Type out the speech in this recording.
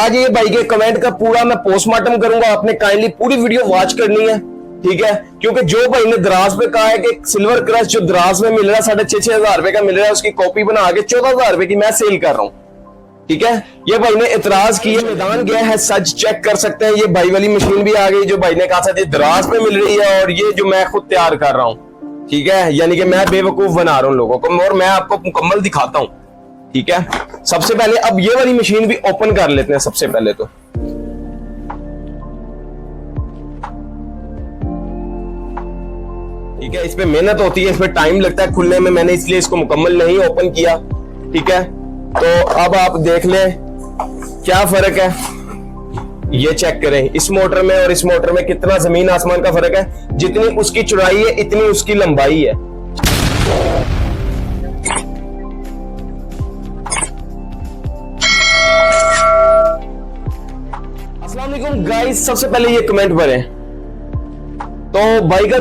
आज ये भाई के कमेंट का पूरा मैं पोस्टमार्टम करूंगा, आपने काइंडली पूरी वीडियो वॉच करनी है, ठीक है। क्योंकि जो भाई ने दराज पे कहा है कि सिल्वर क्रश जो दराज में मिल रहा है 6,500 रुपए का मिल रहा है, उसकी कॉपी बना के 14,000 रुपए की मैं सेल कर रहा हूं, ठीक है। ये भाई ने इतराज किया, मैदान गया है, सच चेक कर सकते हैं। ये भाई वाली मशीन भी आ गई जो भाई ने कहा था दराज पे मिल रही है, और ये जो मैं खुद तैयार कर रहा हूं, ठीक है। यानी कि मैं बेवकूफ बना रहा हूं लोगों को, और मैं आपको मुकम्मल दिखाता हूं, ठीक है। सबसे पहले अब ये वाली मशीन भी ओपन कर लेते हैं सबसे पहले तो। ठीक है, इस पे मेहनत होती है, इस पे टाइम लगता है खुलने में, मैंने इसलिए इसको मुकम्मल नहीं ओपन किया, ठीक है। तो अब आप देख लें क्या फर्क है, ये चेक करें इस मोटर में और इस मोटर में कितना जमीन आसमान का फर्क है। जितनी उसकी चौड़ाई है इतनी उसकी लंबाई है। अस्सलाम वालेकुम गाइस, सबसे पहले ये कमेंट भरें तो भाई का